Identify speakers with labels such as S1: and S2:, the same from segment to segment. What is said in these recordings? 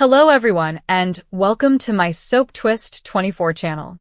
S1: Hello everyone, and welcome to my Soap Twist 24 channel.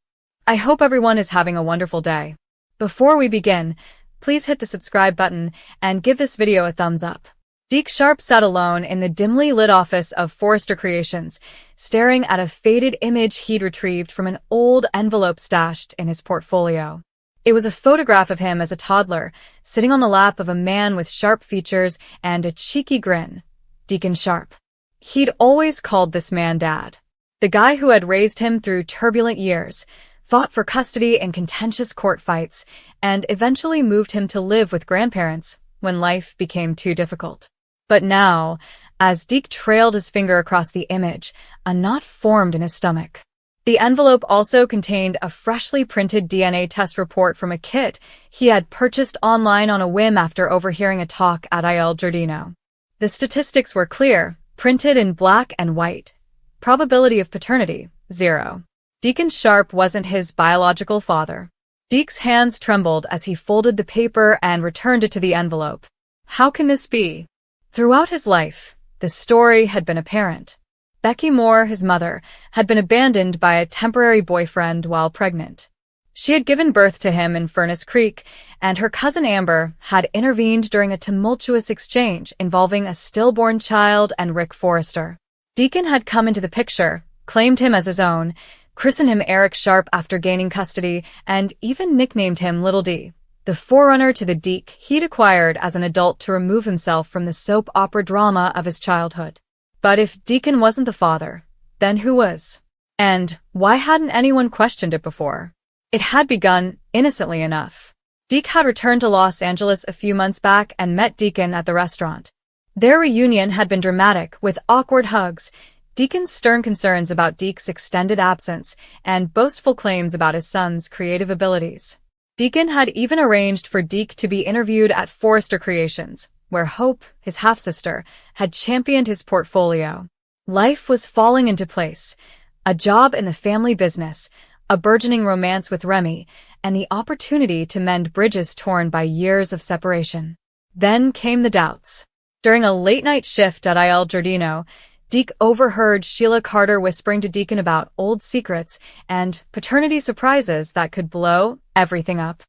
S1: I hope everyone is having a wonderful day. Before we begin, please hit the subscribe button and give this video a thumbs up. Deacon Sharp sat alone in the dimly lit office of Forrester Creations, staring at a faded image he'd retrieved from an old envelope stashed in his portfolio. It was a photograph of him as a toddler, sitting on the lap of a man with sharp features and a cheeky grin. Deacon Sharp. He'd always called this man Dad. The guy who had raised him through turbulent years, fought for custody in contentious court fights, and eventually moved him to live with grandparents when life became too difficult. But now, as Deke trailed his finger across the image, a knot formed in his stomach. The envelope also contained a freshly printed DNA test report from a kit he had purchased online on a whim after overhearing a talk at Il Giardino. The statistics were clear, printed in black and white. Probability of paternity, 0. Deacon Sharp wasn't his biological father. Deke's hands trembled as he folded the paper and returned it to the envelope. How can this be? Throughout his life, the story had been apparent. Becky Moore, his mother, had been abandoned by a temporary boyfriend while pregnant. She had given birth to him in Furnace Creek, and her cousin Amber had intervened during a tumultuous exchange involving a stillborn child and Rick Forrester. Deacon had come into the picture, claimed him as his own, christened him Eric Sharp after gaining custody, and even nicknamed him Little D, the forerunner to the Deke he'd acquired as an adult to remove himself from the soap opera drama of his childhood. But if Deacon wasn't the father, then who was? And why hadn't anyone questioned it before? It had begun innocently enough. Deke had returned to Los Angeles a few months back and met Deacon at the restaurant. Their reunion had been dramatic, with awkward hugs, Deacon's stern concerns about Deke's extended absence, and boastful claims about his son's creative abilities. Deacon had even arranged for Deke to be interviewed at Forrester Creations, where Hope, his half-sister, had championed his portfolio. Life was falling into place. A job in the family business, a burgeoning romance with Remy, and the opportunity to mend bridges torn by years of separation. Then came the doubts. During a late-night shift at Il Giardino, Deke overheard Sheila Carter whispering to Deacon about old secrets and paternity surprises that could blow everything up.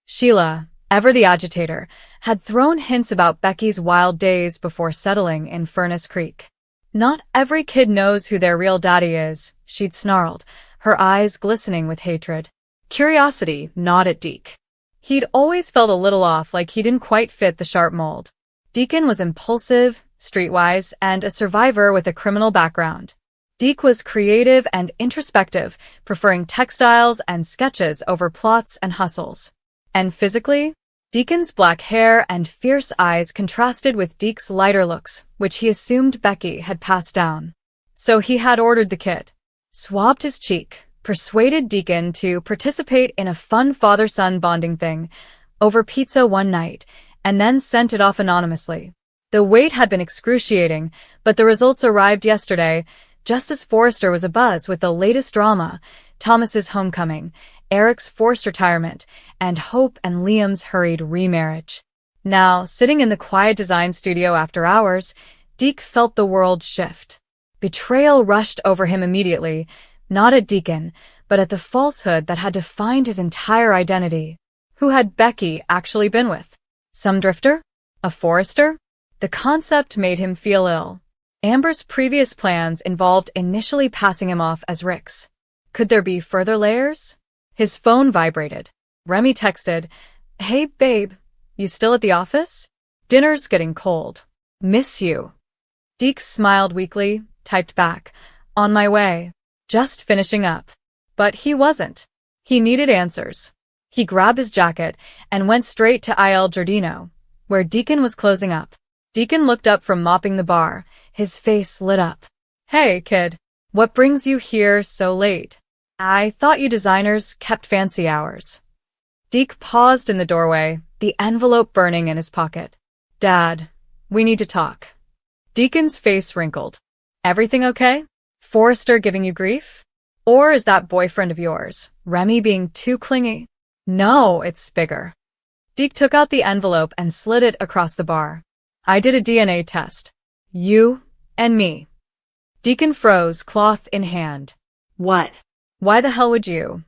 S1: Sheila, ever the agitator, had thrown hints about Becky's wild days before settling in Furnace Creek. "Not every kid knows who their real daddy is," she'd snarled, her eyes glistening with hatred. Curiosity gnawed at Deke. He'd always felt a little off, like he didn't quite fit the Sharp mold. Deacon was impulsive, streetwise, and a survivor with a criminal background. Deke was creative and introspective, preferring textiles and sketches over plots and hustles. And physically, Deacon's black hair and fierce eyes contrasted with Deke's lighter looks, which he assumed Becky had passed down. So he had ordered the kit, swabbed his cheek, persuaded Deacon to participate in a fun father-son bonding thing over pizza one night, and then sent it off anonymously. The wait had been excruciating, but the results arrived yesterday, just as Forrester was abuzz with the latest drama: Thomas's homecoming, Eric's forced retirement, and Hope and Liam's hurried remarriage. Now, sitting in the quiet design studio after hours, Deke felt the world shift. Betrayal rushed over him immediately, not at Deacon, but at the falsehood that had defined his entire identity. Who had Becky actually been with? Some drifter? A Forrester? The concept made him feel ill. Amber's previous plans involved initially passing him off as Rick's. Could there be further layers? His phone vibrated. Remy texted, "Hey babe, you still at the office? Dinner's getting cold. Miss you." Deke smiled weakly, typed back, "On my way. Just finishing up." But he wasn't. He needed answers. He grabbed his jacket and went straight to Il Giardino, where Deacon was closing up. Deacon looked up from mopping the bar, his face lit up. "Hey, kid. What brings you here so late? I thought you designers kept fancy hours." Deke paused in the doorway, the envelope burning in his pocket. "Dad, we need to talk." Deacon's face wrinkled. "Everything okay? Forrester giving you grief? Or is that boyfriend of yours, Remy, being too clingy?" "No, it's bigger." Deke took out the envelope and slid it across the bar. "I did a DNA test. You and me." Deacon froze, cloth in hand.
S2: What?
S1: Why the hell would you?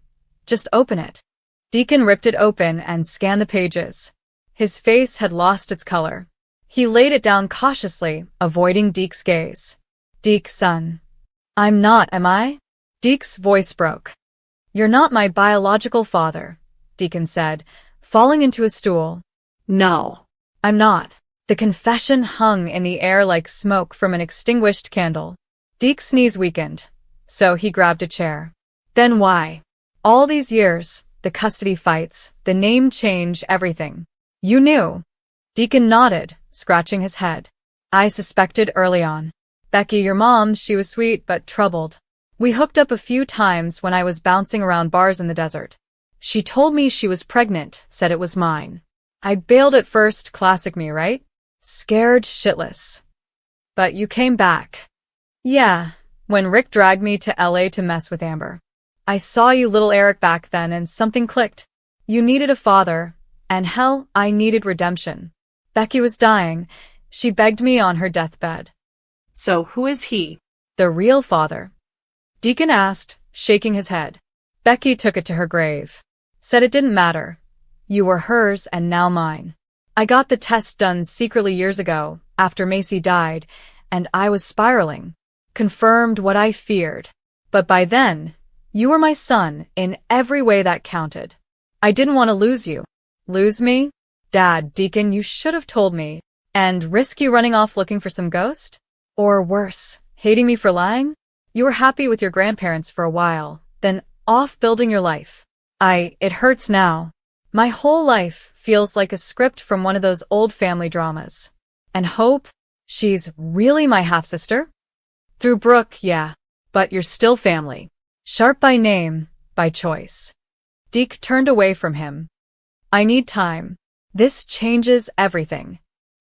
S1: Just open it. Deacon ripped it open and scanned the pages. His face had lost its color. He laid it down cautiously, avoiding Deke's gaze. Deke, son. I'm not, am I? Deke's voice broke. You're not my biological father, Deacon said, falling into a stool.
S2: No.
S1: I'm not. The confession hung in the air like smoke from an extinguished candle. Deke's sneeze weakened, so he grabbed a chair. Then why? All these years, the custody fights, the name change, everything. You knew. Deacon nodded, scratching his head. I suspected early on. Becky, your mom, she was sweet but troubled. We hooked up a few times when I was bouncing around bars in the desert. She told me she was pregnant, said it was mine. I bailed at first, classic me, right? Scared shitless. But you came back. Yeah, when Rick dragged me to LA to mess with Amber. I saw you, little Eric, back then, and something clicked. You needed a father, and hell, I needed redemption. Becky was dying. She begged me on her deathbed.
S2: So who is he?
S1: The real father? Deacon asked, shaking his head. Becky took it to her grave. Said it didn't matter. You were hers and now mine. I got the test done secretly years ago, after Macy died, and I was spiraling. Confirmed what I feared. But by then, you were my son in every way that counted. I didn't want to lose you. Lose me? Dad, Deacon, you should have told me. And risk you running off looking for some ghost? Or worse, hating me for lying? You were happy with your grandparents for a while, then off building your life. It hurts now. My whole life feels like a script from one of those old family dramas. And Hope? She's really my half-sister? Through Brooke, yeah. But you're still family. Sharp by name, by choice. Deke turned away from him. I need time. This changes everything.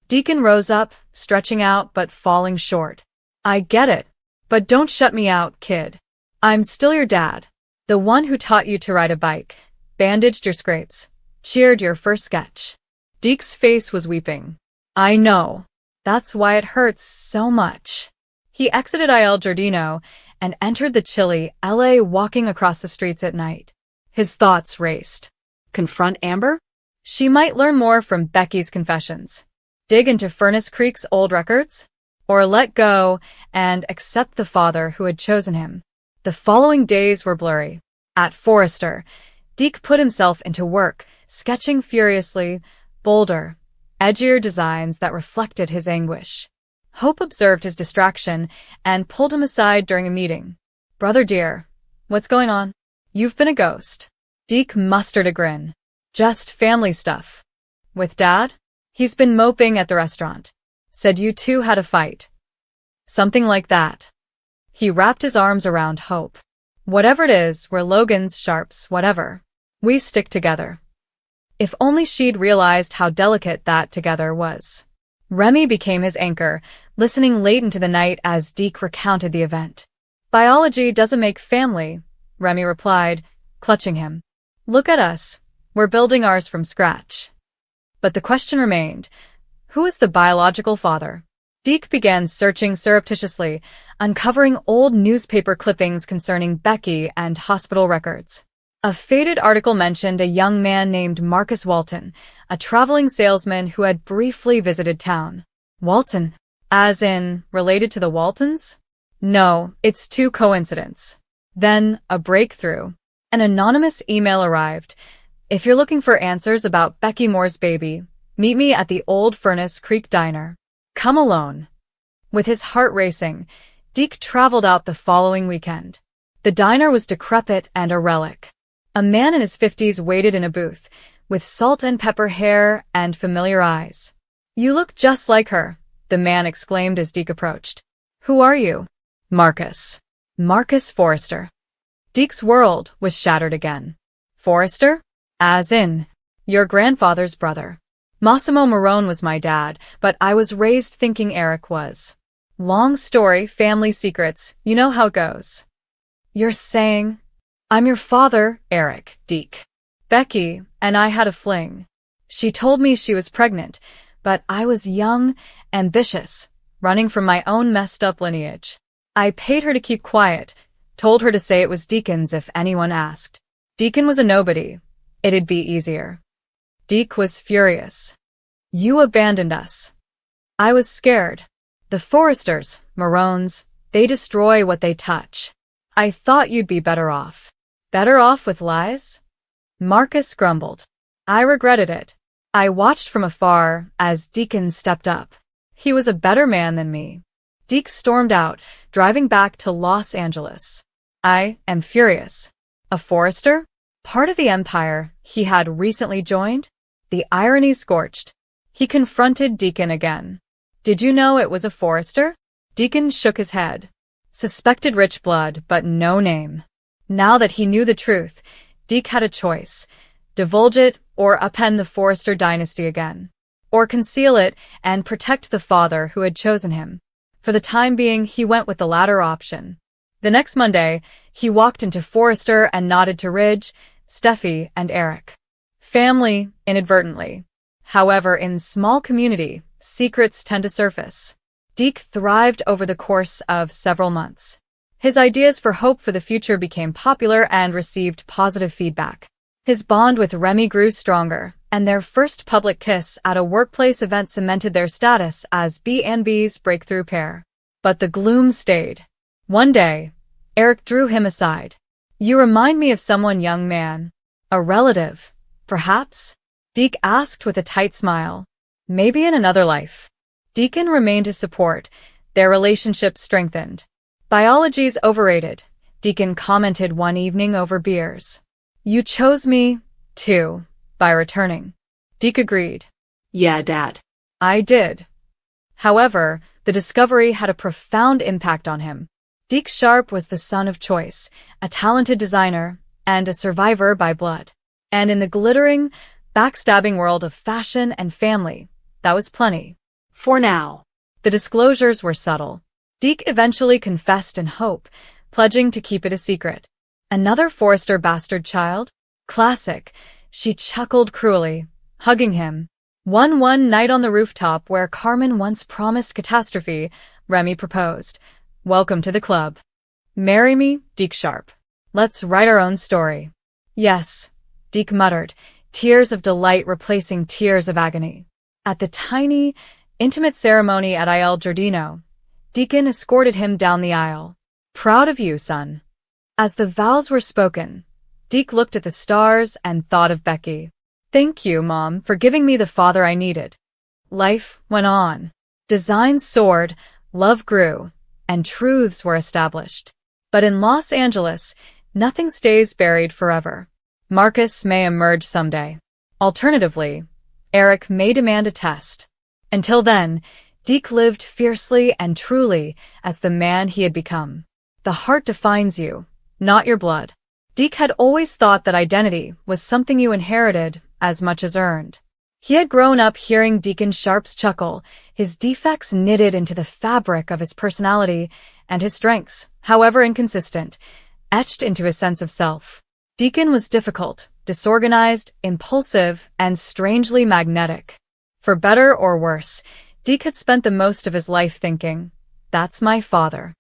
S1: Deacon rose up, stretching out but falling short. I get it. But don't shut me out, kid. I'm still your dad. The one who taught you to ride a bike, bandaged your scrapes, cheered your first sketch. Deke's face was weeping. I know. That's why it hurts so much. He exited Il Giardino and entered the chilly LA, walking across the streets at night. His thoughts raced.
S2: Confront Amber?
S1: She might learn more from Becky's confessions. Dig into Furnace Creek's old records? Or let go and accept the father who had chosen him. The following days were blurry. At Forrester, Deke put himself into work, sketching furiously, bolder, edgier designs that reflected his anguish. Hope observed his distraction and pulled him aside during a meeting. Brother dear, what's going on? You've been a ghost. Deke mustered a grin. Just family stuff. With Dad? He's been moping at the restaurant. Said you two had a fight. Something like that. He wrapped his arms around Hope. Whatever it is, we're Logan's, Sharps, whatever. We stick together. If only she'd realized how delicate that together was. Remy became his anchor, listening late into the night as Deke recounted the event. Biology doesn't make family, Remy replied, clutching him. Look at us. We're building ours from scratch. But the question remained. Who is the biological father? Deke began searching surreptitiously, uncovering old newspaper clippings concerning Becky and hospital records. A faded article mentioned a young man named Marcus Walton, a traveling salesman who had briefly visited town. Walton? As in, related to the Waltons? No, it's too coincidence. Then, a breakthrough. An anonymous email arrived. If you're looking for answers about Becky Moore's baby, meet me at the old Furnace Creek Diner. Come alone. With his heart racing, Deke traveled out the following weekend. The diner was decrepit and a relic. A man in his 50s waited in a booth, with salt and pepper hair and familiar eyes. You look just like her, the man exclaimed as Deke approached. Who are you? Marcus. Marcus Forrester. Deke's world was shattered again. Forrester? As in, your grandfather's brother. Massimo Marone was my dad, but I was raised thinking Eric was. Long story, family secrets, you know how it goes. You're saying, I'm your father, Eric, Deke. Becky and I had a fling. She told me she was pregnant, but I was young, ambitious, running from my own messed up lineage. I paid her to keep quiet, told her to say it was Deacon's if anyone asked. Deacon was a nobody. It'd be easier. Deke was furious. You abandoned us. I was scared. The Forresters, Maroons, they destroy what they touch. I thought you'd be better off. Better off with lies? Marcus grumbled. I regretted it. I watched from afar as Deacon stepped up. He was a better man than me. Deke stormed out, driving back to Los Angeles. I am furious. A Forrester? Part of the empire he had recently joined? The irony scorched. He confronted Deacon again. Did you know it was a Forrester? Deacon shook his head. Suspected rich blood, but no name. Now that he knew the truth, Deke had a choice. Divulge it or upend the Forrester dynasty again. Or conceal it and protect the father who had chosen him. For the time being, he went with the latter option. The next Monday, he walked into Forrester and nodded to Ridge, Steffi, and Eric. Family, inadvertently. However, in small community, secrets tend to surface. Deke thrived over the course of several months. His ideas for hope for the future became popular and received positive feedback. His bond with Remy grew stronger, and their first public kiss at a workplace event cemented their status as B&B's breakthrough pair. But the gloom stayed. One day, Eric drew him aside. You remind me of someone, young man. A relative, perhaps? Deke asked with a tight smile. Maybe in another life. Deacon remained his support. Their relationship strengthened. Biology's overrated, Deacon commented one evening over beers. You chose me, too, by returning. Deke agreed.
S2: Yeah, Dad.
S1: I did. However, the discovery had a profound impact on him. Deke Sharp was the son of choice, a talented designer, and a survivor by blood. And in the glittering, backstabbing world of fashion and family, that was plenty.
S2: For now.
S1: The disclosures were subtle. Deke eventually confessed in hope, pledging to keep it a secret. Another Forrester bastard child? Classic. She chuckled cruelly, hugging him. One night on the rooftop where Carmen once promised catastrophe, Remy proposed. Welcome to the club. Marry me, Deke Sharp. Let's write our own story. Yes, Deke muttered, tears of delight replacing tears of agony. At the tiny, intimate ceremony at Il Giardino, Deacon escorted him down the aisle. Proud of you, son. As the vows were spoken, Deke looked at the stars and thought of Becky. Thank you, Mom, for giving me the father I needed. Life went on. Designs soared, love grew, and truths were established. But in Los Angeles, nothing stays buried forever. Marcus may emerge someday. Alternatively, Eric may demand a test. Until then, Deke lived fiercely and truly as the man he had become. The heart defines you, not your blood. Deke had always thought that identity was something you inherited as much as earned. He had grown up hearing Deacon Sharp's chuckle, his defects knitted into the fabric of his personality, and his strengths, however inconsistent, etched into his sense of self. Deacon was difficult, disorganized, impulsive, and strangely magnetic. For better or worse, Deke had spent the most of his life thinking, that's my father.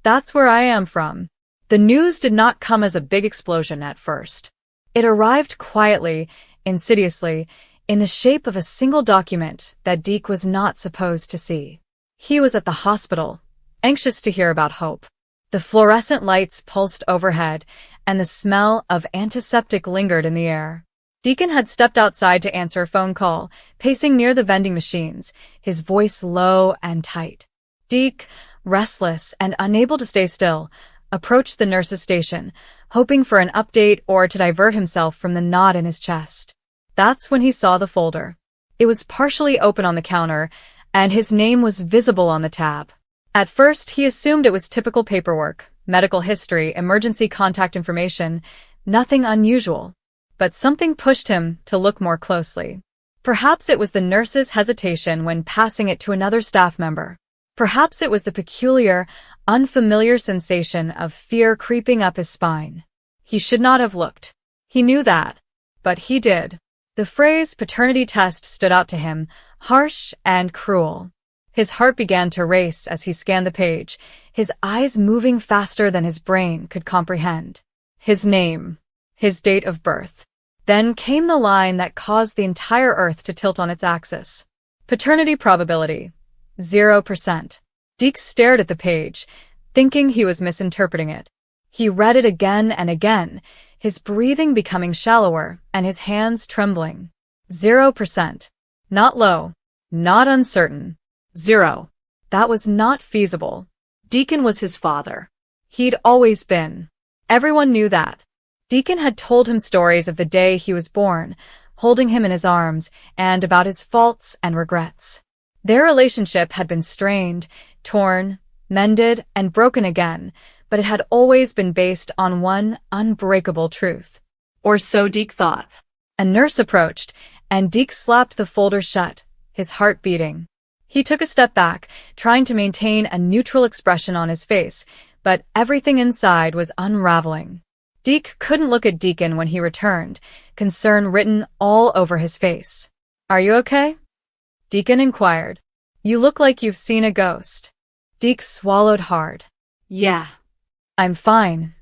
S1: That's where I am from. The news did not come as a big explosion at first. It arrived quietly, insidiously, in the shape of a single document that Deke was not supposed to see. He was at the hospital, anxious to hear about hope. The fluorescent lights pulsed overhead, and the smell of antiseptic lingered in the air. Deacon had stepped outside to answer a phone call, pacing near the vending machines, his voice low and tight. Deke, restless and unable to stay still, approached the nurse's station, hoping for an update or to divert himself from the knot in his chest. That's when he saw the folder. It was partially open on the counter, and his name was visible on the tab. At first, he assumed it was typical paperwork, medical history, emergency contact information, nothing unusual. But something pushed him to look more closely. Perhaps it was the nurse's hesitation when passing it to another staff member. Perhaps it was the peculiar, unfamiliar sensation of fear creeping up his spine. He should not have looked. He knew that. But he did. The phrase paternity test stood out to him, harsh and cruel. His heart began to race as he scanned the page, his eyes moving faster than his brain could comprehend. His name. His date of birth. Then came the line that caused the entire Earth to tilt on its axis. Paternity probability. 0%. Deke stared at the page, thinking he was misinterpreting it. He read it again and again, his breathing becoming shallower and his hands trembling. 0%. Not low. Not uncertain.
S2: 0.
S1: That was not feasible.
S2: Deacon was his father.
S1: He'd always been. Everyone knew that. Deacon had told him stories of the day he was born, holding him in his arms, and about his faults and regrets. Their relationship had been strained, torn, mended, and broken again, but it had always been based on one unbreakable truth.
S2: Or so Deke thought.
S1: A nurse approached, and Deke slapped the folder shut, his heart beating. He took a step back, trying to maintain a neutral expression on his face, but everything inside was unraveling. Deke couldn't look at Deacon when he returned, concern written all over his face. "Are you okay?" Deacon inquired. "You look like you've seen a ghost." Deke swallowed hard.
S2: "Yeah.
S1: "I'm fine."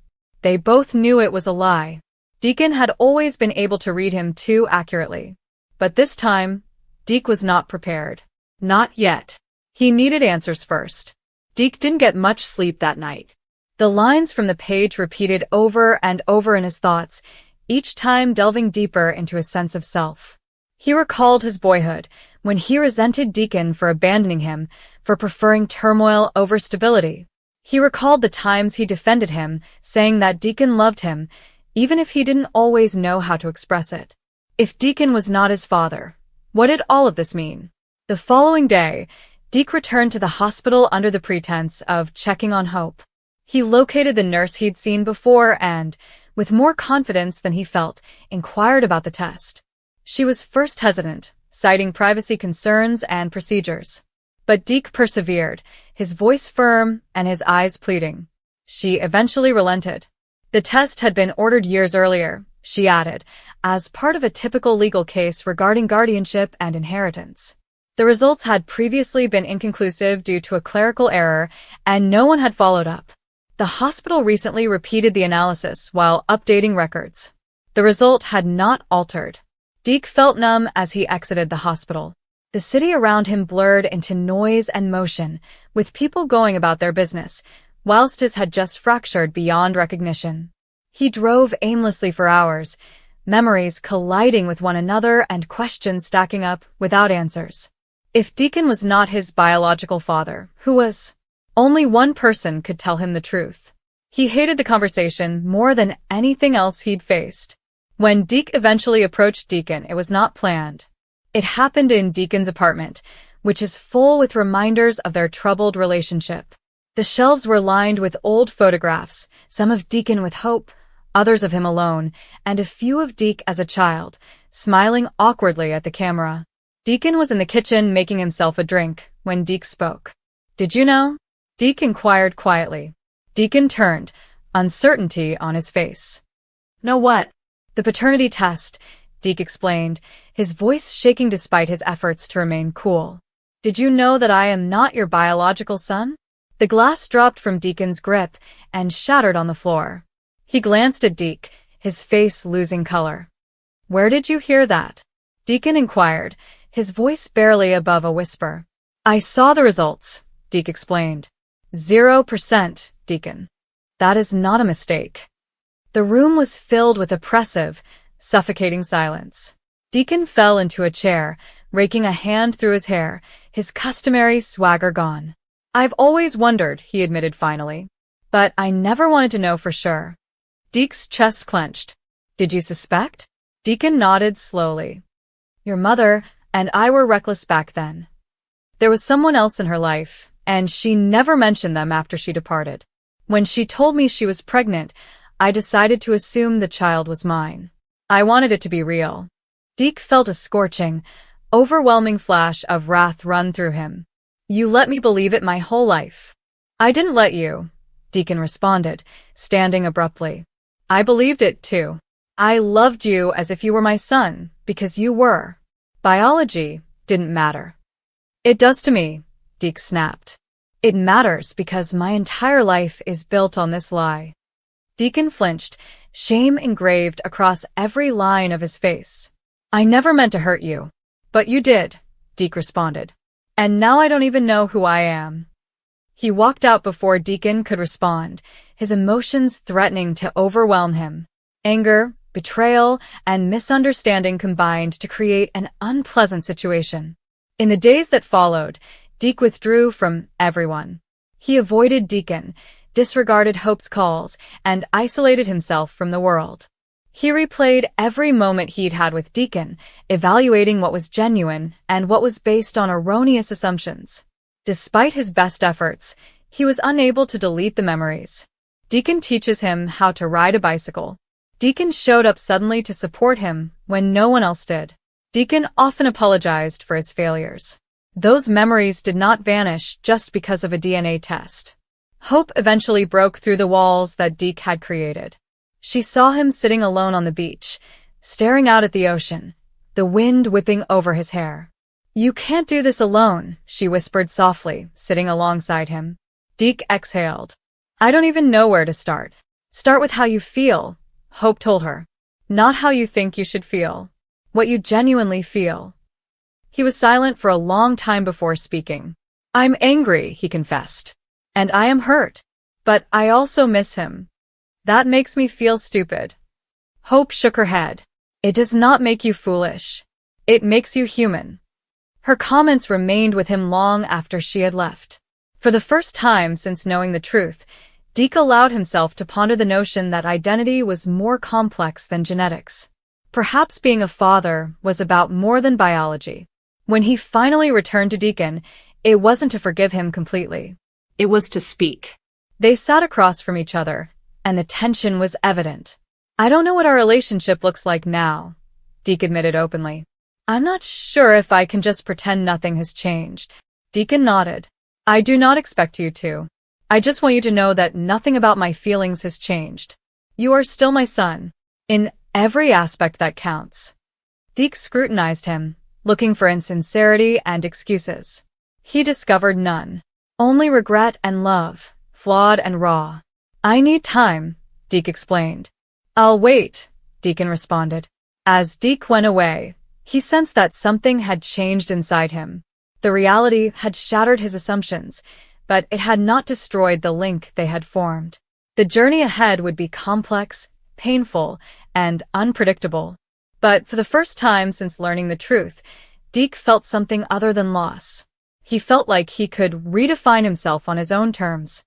S1: They both knew it was a lie. Deacon had always been able to read him too accurately. But this time, Deke was not prepared.
S2: Not yet.
S1: He needed answers first.
S2: Deke didn't get much sleep that night.
S1: The lines from the page repeated over and over in his thoughts, each time delving deeper into his sense of self. He recalled his boyhood, when he resented Deacon for abandoning him, for preferring turmoil over stability. He recalled the times he defended him, saying that Deacon loved him, even if he didn't always know how to express it. If Deacon was not his father, what did all of this mean? The following day, Deke returned to the hospital under the pretense of checking on Hope. He located the nurse he'd seen before and, with more confidence than he felt, inquired about the test. She was first hesitant, citing privacy concerns and procedures. But Deke persevered, his voice firm and his eyes pleading. She eventually relented. The test had been ordered years earlier, she added, as part of a typical legal case regarding guardianship and inheritance. The results had previously been inconclusive due to a clerical error, and no one had followed up. The hospital recently repeated the analysis while updating records. The result had not altered. Deke felt numb as he exited the hospital. The city around him blurred into noise and motion, with people going about their business, whilst his had just fractured beyond recognition. He drove aimlessly for hours, memories colliding with one another and questions stacking up without answers. If Deacon was not his biological father, who was? Only one person could tell him the truth. He hated the conversation more than anything else he'd faced. When Deke eventually approached Deacon, it was not planned. It happened in Deacon's apartment, which is full with reminders of their troubled relationship. The shelves were lined with old photographs, some of Deacon with Hope, others of him alone, and a few of Deke as a child, smiling awkwardly at the camera. Deacon was in the kitchen making himself a drink when Deke spoke. "Did you know?" Deke inquired quietly. Deacon turned, uncertainty on his face.
S2: "Know what?"
S1: "The paternity test," Deke explained, his voice shaking despite his efforts to remain cool. "Did you know that I am not your biological son?" The glass dropped from Deacon's grip and shattered on the floor. He glanced at Deke, his face losing color. "Where did you hear that?" Deacon inquired, his voice barely above a whisper. "I saw the results," Deke explained. 0%, Deacon. That is not a mistake. The room was filled with oppressive, suffocating silence. Deacon fell into a chair, raking a hand through his hair, his customary swagger gone. "I've always wondered," he admitted finally. "But I never wanted to know for sure." Deke's chest clenched. "Did you suspect?" Deacon nodded slowly. "Your mother and I were reckless back then. There was someone else in her life, and she never mentioned them after she departed. When she told me she was pregnant, I decided to assume the child was mine. I wanted it to be real." Deke felt a scorching, overwhelming flash of wrath run through him. "You let me believe it my whole life." "I didn't let you," Deacon responded, standing abruptly. "I believed it too. I loved you as if you were my son, because you were. Biology didn't matter." "It does to me," Deke snapped. It matters because my entire life is built on this lie. Deacon flinched, shame engraved across every line of his face. I never meant to hurt you. But you did, Deke responded. And now I don't even know who I am. He walked out before Deacon could respond, his emotions threatening to overwhelm him. Anger, betrayal, and misunderstanding combined to create an unpleasant situation. In the days that followed, Deke withdrew from everyone. He avoided Deacon, disregarded Hope's calls, and isolated himself from the world. He replayed every moment he'd had with Deacon, evaluating what was genuine and what was based on erroneous assumptions. Despite his best efforts, he was unable to delete the memories. Deacon teaches him how to ride a bicycle. Deacon showed up suddenly to support him when no one else did. Deacon often apologized for his failures. Those memories did not vanish just because of a DNA test. Hope eventually broke through the walls that Deke had created. She saw him sitting alone on the beach, staring out at the ocean, the wind whipping over his hair. You can't do this alone, she whispered softly, sitting alongside him. Deke exhaled. I don't even know where to start. Start with how you feel, Hope told her. Not how you think you should feel. What you genuinely feel. He was silent for a long time before speaking. I'm angry, he confessed. And I am hurt. But I also miss him. That makes me feel stupid. Hope shook her head. It does not make you foolish. It makes you human. Her comments remained with him long after she had left. For the first time since knowing the truth, Deke allowed himself to ponder the notion that identity was more complex than genetics. Perhaps being a father was about more than biology. When he finally returned to Deacon, it wasn't to forgive him completely.
S2: It was to speak.
S1: They sat across from each other, and the tension was evident. I don't know what our relationship looks like now, Deke admitted openly. I'm not sure if I can just pretend nothing has changed. Deacon nodded. I do not expect you to. I just want you to know that nothing about my feelings has changed. You are still my son. In every aspect that counts. Deke scrutinized him, looking for insincerity and excuses. He discovered none. Only regret and love, flawed and raw. I need time, Deke explained. I'll wait, Deacon responded. As Deke went away, he sensed that something had changed inside him. The reality had shattered his assumptions, but it had not destroyed the link they had formed. The journey ahead would be complex, painful, and unpredictable. But for the first time since learning the truth, Deke felt something other than loss. He felt like he could redefine himself on his own terms.